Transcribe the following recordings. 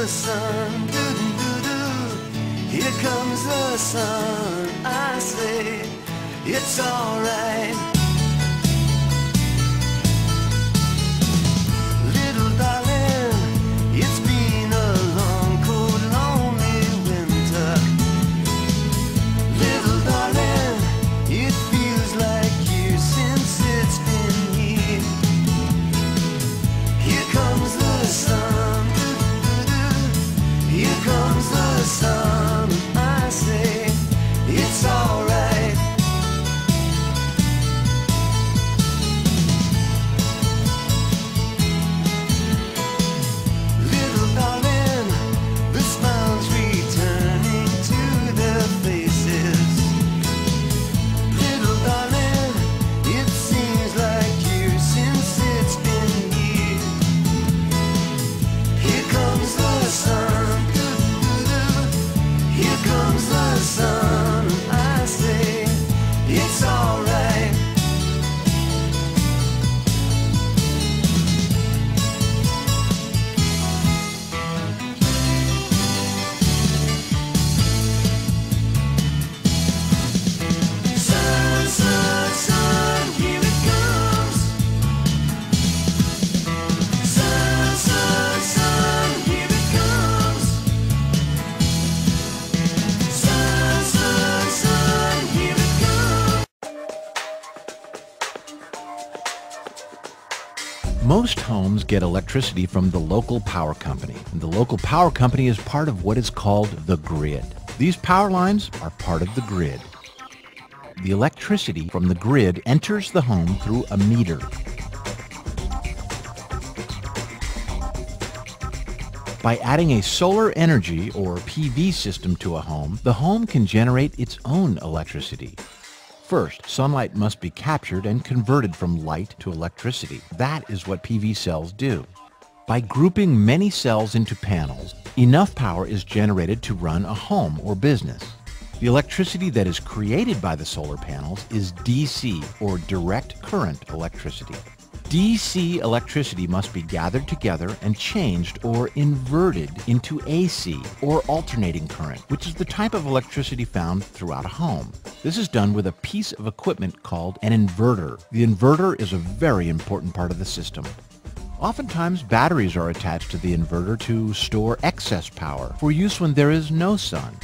the sun, doo-doo-doo-doo. Here comes the sun, I say, it's alright. Little darling, it's been a long, cold, lonely winter. Little darling, it feels like years since it's been here. Here comes the sun, doo-doo-doo-doo. Here comes the sun, I say, it's alright. Most homes get electricity from the local power company, and the local power company is part of what is called the grid. These power lines are part of the grid. The electricity from the grid enters the home through a meter. By adding a solar energy or PV system to a home can generate its own electricity. First, sunlight must be captured and converted from light to electricity. That is what PV cells do. By grouping many cells into panels, enough power is generated to run a home or business. The electricity that is created by the solar panels is DC, or direct current electricity. DC electricity must be gathered together and changed or inverted into AC, or alternating current, which is the type of electricity found throughout a home. This is done with a piece of equipment called an inverter. The inverter is a very important part of the system. Oftentimes, batteries are attached to the inverter to store excess power for use when there is no sun.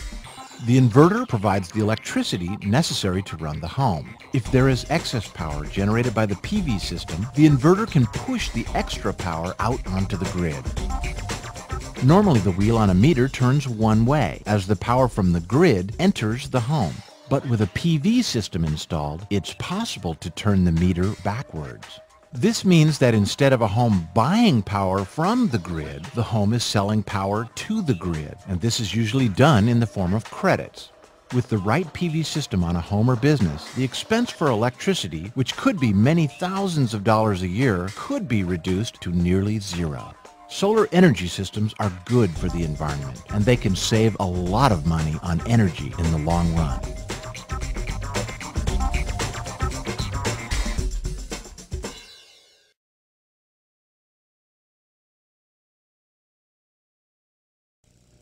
The inverter provides the electricity necessary to run the home. If there is excess power generated by the PV system, the inverter can push the extra power out onto the grid. Normally, the wheel on a meter turns one way as the power from the grid enters the home. But with a PV system installed, it's possible to turn the meter backwards. This means that instead of a home buying power from the grid, the home is selling power to the grid, and this is usually done in the form of credits. With the right PV system on a home or business, the expense for electricity, which could be many thousands of dollars a year, could be reduced to nearly zero. Solar energy systems are good for the environment, and they can save a lot of money on energy in the long run.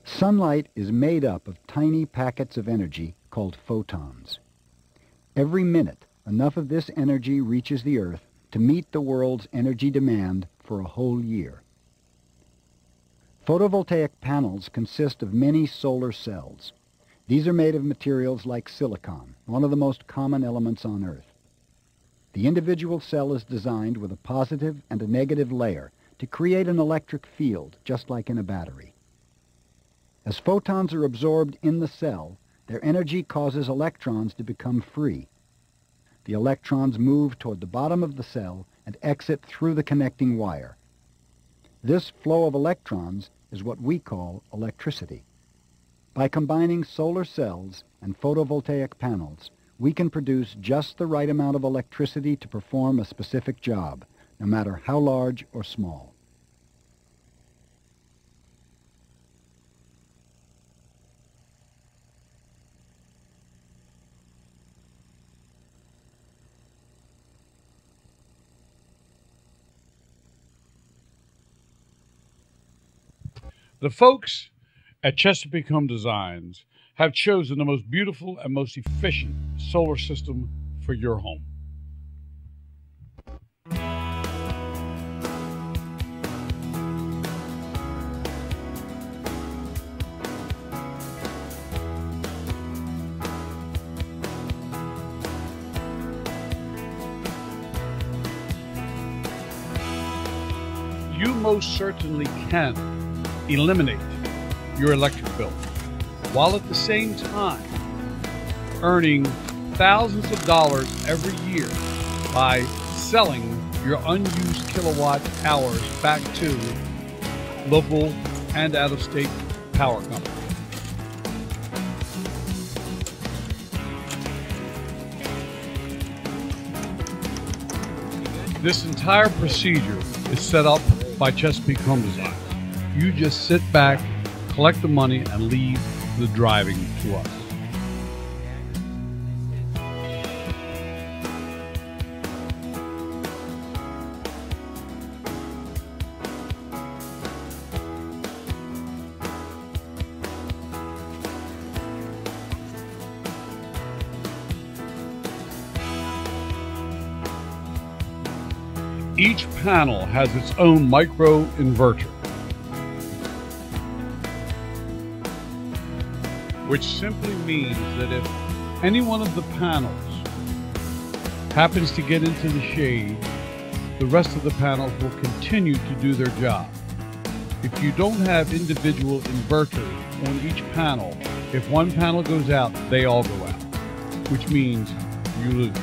Sunlight is made up of tiny packets of energy called photons. Every minute, enough of this energy reaches the Earth to meet the world's energy demand for a whole year. Photovoltaic panels consist of many solar cells. These are made of materials like silicon, one of the most common elements on Earth. The individual cell is designed with a positive and a negative layer to create an electric field, just like in a battery. As photons are absorbed in the cell, their energy causes electrons to become free. The electrons move toward the bottom of the cell and exit through the connecting wire. This flow of electrons is what we call electricity. By combining solar cells and photovoltaic panels, we can produce just the right amount of electricity to perform a specific job, no matter how large or small. The folks at Chesapeake Home Designs have chosen the most beautiful and most efficient solar system for your home. You most certainly can eliminate your electric bill, while at the same time earning thousands of dollars every year by selling your unused kilowatt hours back to local and out-of-state power companies. This entire procedure is set up by Chesapeake Home Design. You just sit back, collect the money, and leave the driving to us. Each panel has its own micro inverter, which simply means that if any one of the panels happens to get into the shade, the rest of the panels will continue to do their job. If you don't have individual inverters on each panel, if one panel goes out, they all go out, which means you lose.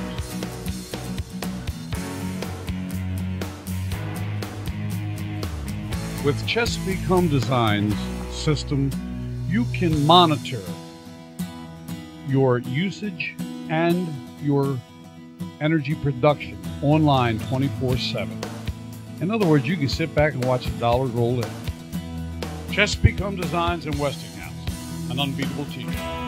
With Chesapeake Home Design's system, you can monitor your usage and your energy production online 24/7. In other words, you can sit back and watch the dollars roll in. Chesapeake Home Designs in Westinghouse, an unbeatable teacher.